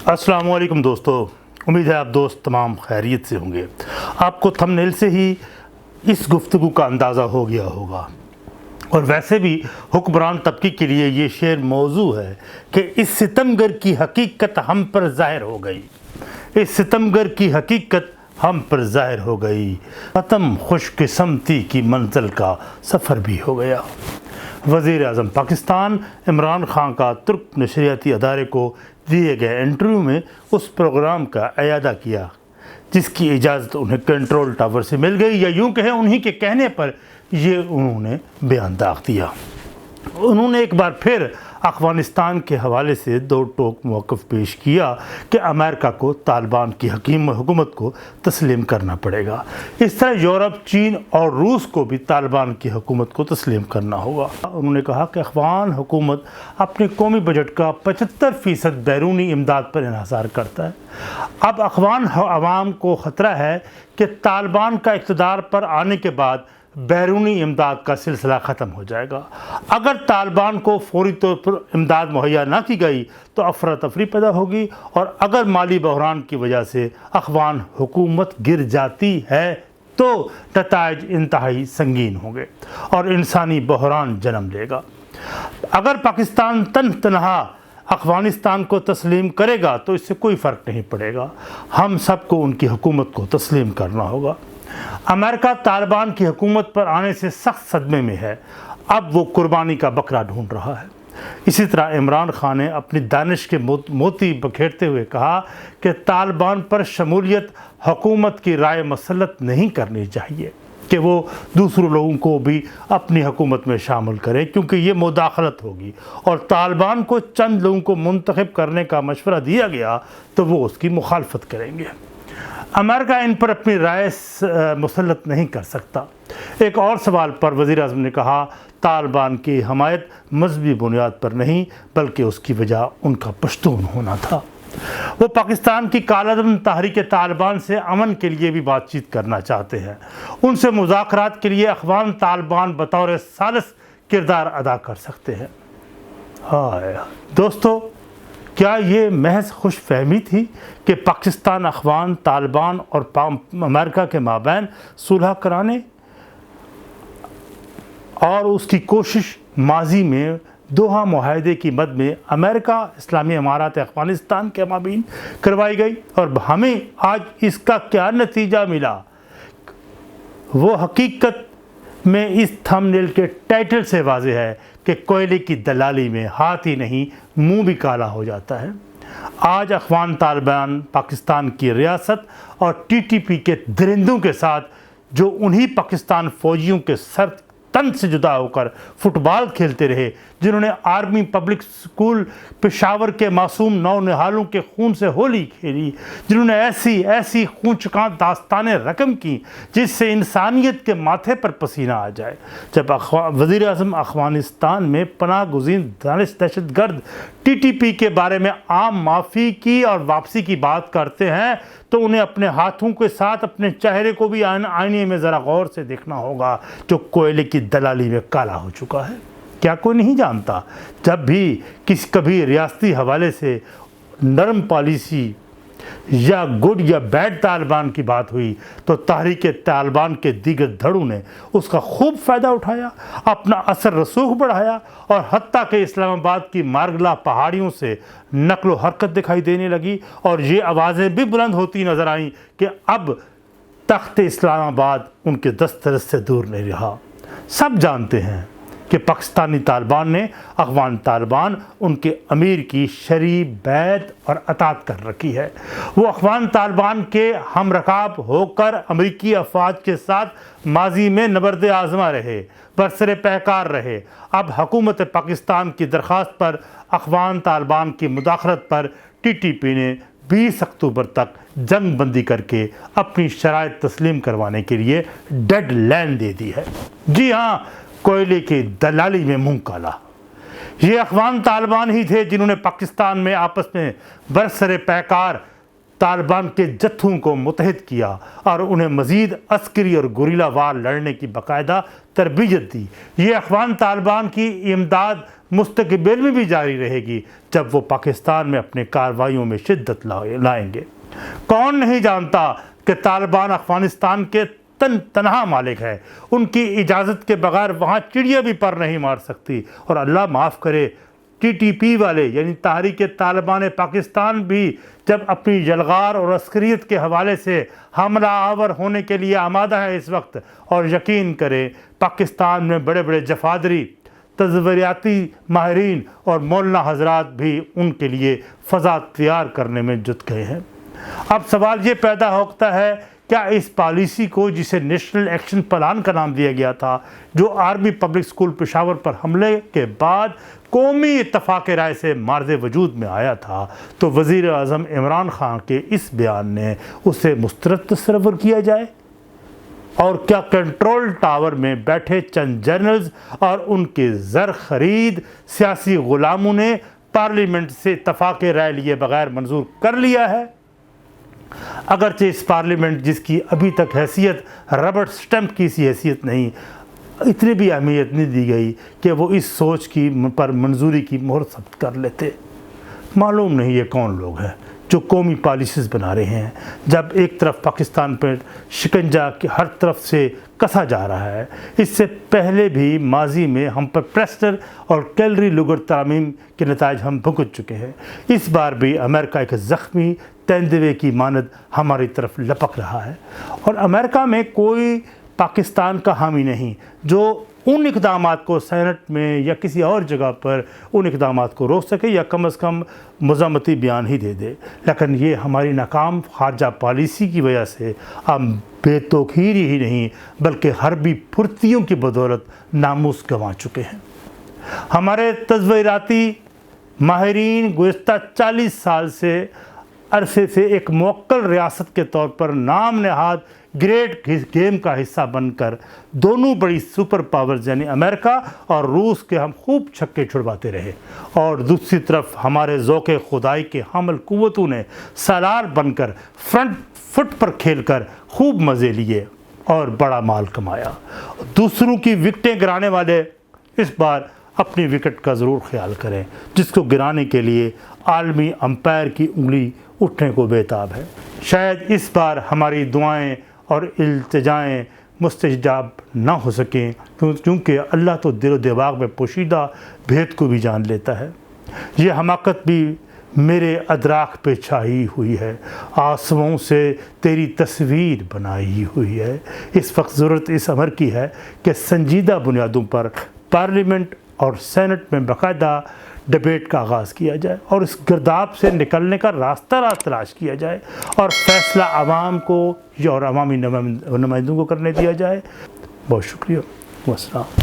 السلام علیکم دوستو، امید ہے آپ دوست تمام خیریت سے ہوں گے۔ آپ کو تھمبنیل سے ہی اس گفتگو کا اندازہ ہو گیا ہوگا، اور ویسے بھی حکمران طبقے کے لیے یہ شعر موضوع ہے کہ اس ستمگر کی حقیقت ہم پر ظاہر ہو گئی، اس ستمگر کی حقیقت ہم پر ظاہر ہو گئی، ختم خوش قسمتی کی منزل کا سفر بھی ہو گیا۔ وزیر اعظم پاکستان عمران خان کا ترک نشریاتی ادارے کو دیے گئے انٹرویو میں اس پروگرام کا اعادہ کیا جس کی اجازت انہیں کنٹرول ٹاور سے مل گئی، یا یوں کہیں انہی کے کہنے پر یہ انہوں نے بیان داغ دیا۔ انہوں نے ایک بار پھر افغانستان کے حوالے سے دو ٹوک موقف پیش کیا کہ امریکہ کو طالبان کی حکومت کو تسلیم کرنا پڑے گا، اس طرح یورپ، چین اور روس کو بھی طالبان کی حکومت کو تسلیم کرنا ہوگا۔ انہوں نے کہا کہ افغان حکومت اپنے قومی بجٹ کا 75% بیرونی امداد پر انحصار کرتا ہے۔ اب افغان عوام کو خطرہ ہے کہ طالبان کا اقتدار پر آنے کے بعد بیرونی امداد کا سلسلہ ختم ہو جائے گا۔ اگر طالبان کو فوری طور پر امداد مہیا نہ کی گئی تو افراتفری پیدا ہوگی، اور اگر مالی بحران کی وجہ سے افغان حکومت گر جاتی ہے تو نتائج انتہائی سنگین ہوں گے اور انسانی بحران جنم لے گا۔ اگر پاکستان تنہا افغانستان کو تسلیم کرے گا تو اس سے کوئی فرق نہیں پڑے گا، ہم سب کو ان کی حکومت کو تسلیم کرنا ہوگا۔ امریکہ طالبان کی حکومت پر آنے سے سخت صدمے میں ہے، اب وہ قربانی کا بکرا ڈھونڈ رہا ہے۔ اسی طرح عمران خان نے اپنی دانش کے موتی بکھیرتے ہوئے کہا کہ طالبان پر شمولیت حکومت کی رائے مسلط نہیں کرنی چاہیے کہ وہ دوسرے لوگوں کو بھی اپنی حکومت میں شامل کریں، کیونکہ یہ مداخلت ہوگی، اور طالبان کو چند لوگوں کو منتخب کرنے کا مشورہ دیا گیا تو وہ اس کی مخالفت کریں گے۔ امریکہ ان پر اپنی رائے مسلط نہیں کر سکتا۔ ایک اور سوال پر وزیر اعظم نے کہا طالبان کی حمایت مذہبی بنیاد پر نہیں بلکہ اس کی وجہ ان کا پشتون ہونا تھا۔ وہ پاکستان کی کالعدم تحریک طالبان سے امن کے لیے بھی بات چیت کرنا چاہتے ہیں، ان سے مذاکرات کے لیے افغان طالبان بطور ثالث کردار ادا کر سکتے ہیں۔ دوستو، کیا یہ محض خوش فہمی تھی کہ پاکستان افغان طالبان اور امریکہ کے مابین صلح کرانے اور اس کی کوشش ماضی میں دوحہ معاہدے کی مد میں امریکہ اسلامی امارات افغانستان کے مابین کروائی گئی، اور ہمیں آج اس کا کیا نتیجہ ملا؟ وہ حقیقت میں اس تھمبنیل کے ٹائٹل سے واضح ہے کہ کوئلے کی دلالی میں ہاتھ ہی نہیں منہ بھی کالا ہو جاتا ہے۔ آج افغان طالبان پاکستان کی ریاست اور ٹی ٹی پی کے درندوں کے ساتھ، جو انہی پاکستان فوجیوں کے سر تن سے جدا ہو کر فٹ بال کھیلتے رہے، جنہوں نے آرمی پبلک سکول پشاور کے معصوم نونہالوں کے خون سے ہولی کھیلی، جنہوں نے ایسی خون چکاں داستانیں رقم کی جس سے انسانیت کے ماتھے پر پسینہ آ جائے۔ جب وزیر اعظم افغانستان میں پناہ گزین دہشت گرد ٹی ٹی پی کے بارے میں عام معافی کی اور واپسی کی بات کرتے ہیں تو انہیں اپنے ہاتھوں کے ساتھ اپنے چہرے کو بھی آئینے میں ذرا غور سے دیکھنا ہوگا جو کوئلے کی دلالی میں کالا ہو چکا ہے۔ کیا کوئی نہیں جانتا جب بھی کبھی ریاستی حوالے سے نرم پالیسی یا گڈ یا بیڈ طالبان کی بات ہوئی تو تحریک طالبان کے دیگر دھڑوں نے اس کا خوب فائدہ اٹھایا، اپنا اثر رسوخ بڑھایا، اور حتیٰ کہ اسلام آباد کی مارگلا پہاڑیوں سے نقل و حرکت دکھائی دینے لگی، اور یہ آوازیں بھی بلند ہوتی نظر آئیں کہ اب تخت اسلام آباد ان کے دسترس سے دور نہیں رہا۔ سب جانتے ہیں کہ پاکستانی طالبان نے افغان طالبان ان کے امیر کی شرعی بیعت اور اطاعت کر رکھی ہے۔ وہ افغان طالبان کے ہم رکاب ہو کر امریکی افواج کے ساتھ ماضی میں نبرد آزما رہے، برسر پیکار رہے۔ اب حکومت پاکستان کی درخواست پر افغان طالبان کی مداخلت پر ٹی ٹی پی نے 20 اکتوبر تک جنگ بندی کر کے اپنی شرائط تسلیم کروانے کے لیے ڈیڈ لائن دے دی ہے۔ جی ہاں، کوئلے کی دلالی میں منہ کالا۔ یہ افغان طالبان ہی تھے جنہوں نے پاکستان میں آپس میں برسر پیکار طالبان کے جتھوں کو متحد کیا اور انہیں مزید عسکری اور گوریلا وار لڑنے کی باقاعدہ تربیت دی۔ یہ افغان طالبان کی امداد مستقبل میں بھی جاری رہے گی جب وہ پاکستان میں اپنے کارروائیوں میں شدت لائیں گے۔ کون نہیں جانتا کہ طالبان افغانستان کے تنہا مالک ہے، ان کی اجازت کے بغیر وہاں چڑیا بھی پر نہیں مار سکتی، اور اللہ معاف کرے TTP والے یعنی تحریک طالبان پاکستان بھی جب اپنی یلغار اور عسکریت کے حوالے سے حملہ آور ہونے کے لیے آمادہ ہے اس وقت، اور یقین کریں پاکستان میں بڑے بڑے جفادری تصویریاتی ماہرین اور مولانا حضرات بھی ان کے لیے فضا تیار کرنے میں جٹ گئے ہیں۔ اب سوال یہ پیدا ہوتا ہے، کیا اس پالیسی کو جسے نیشنل ایکشن پلان کا نام دیا گیا تھا، جو آرمی پبلک اسکول پشاور پر حملے کے بعد قومی اتفاق رائے سے مارز وجود میں آیا تھا، تو وزیر اعظم عمران خان کے اس بیان نے اسے مسترد تصور کیا جائے؟ اور کیا کنٹرول ٹاور میں بیٹھے چند جنرلز اور ان کے زر خرید سیاسی غلاموں نے پارلیمنٹ سے اتفاق رائے لیے بغیر منظور کر لیا ہے؟ اگرچہ اس پارلیمنٹ جس کی ابھی تک حیثیت ربڑ سٹمپ کی سی حیثیت نہیں، اتنی بھی اہمیت نہیں دی گئی کہ وہ اس سوچ کی پر منظوری کی مہر ثبت کر لیتے۔ معلوم نہیں یہ کون لوگ ہیں جو قومی پالیسیز بنا رہے ہیں، جب ایک طرف پاکستان پر شکنجہ ہر طرف سے کسا جا رہا ہے۔ اس سے پہلے بھی ماضی میں ہم پر پریسٹر اور کیلری لوگر ترامیم کے نتائج ہم بھگت چکے ہیں۔ اس بار بھی امریکہ ایک زخمی تیندوے کی مانند ہماری طرف لپک رہا ہے، اور امریکہ میں کوئی پاکستان کا حامی نہیں جو ان اقدامات کو سینٹ میں یا کسی اور جگہ پر ان اقدامات کو روک سکے یا کم از کم مذمتی بیان ہی دے دے، لیکن یہ ہماری ناکام خارجہ پالیسی کی وجہ سے ہم بے توقیر ہی نہیں بلکہ حربی پھرتیوں کی بدولت ناموس گنوا چکے ہیں۔ ہمارے تصویراتی ماہرین گزشتہ 40 سال سے عرصے سے ایک موکل ریاست کے طور پر نام نہاد گریٹ گیم کا حصہ بن کر دونوں بڑی سپر پاورز یعنی امریکہ اور روس کے ہم خوب چھکے چھڑواتے رہے، اور دوسری طرف ہمارے ذوق خدائی کے حامل قوتوں نے سالار بن کر فرنٹ فٹ پر کھیل کر خوب مزے لیے اور بڑا مال کمایا۔ دوسروں کی وکٹیں گرانے والے اس بار اپنی وکٹ کا ضرور خیال کریں، جس کو گرانے کے لیے عالمی امپائر کی انگلی اٹھنے کو بےتاب ہے۔ شاید اس بار ہماری دعائیں اور التجائیں مستجاب نہ ہو سکیں، کیونکہ اللہ تو دل و دماغ میں پوشیدہ بھید کو بھی جان لیتا ہے۔ یہ حماقت بھی میرے ادراک پہ چھائی ہوئی ہے، آنسوؤں سے تیری تصویر بنائی ہوئی ہے۔ اس وقت ضرورت اس امر کی ہے کہ سنجیدہ بنیادوں پر پارلیمنٹ اور سینٹ میں باقاعدہ ڈبیٹ کا آغاز کیا جائے، اور اس گرداب سے نکلنے کا راستہ تلاش کیا جائے، اور فیصلہ عوام کو اور عوامی نمائندوں کو کرنے دیا جائے۔ بہت شکریہ، والسلام۔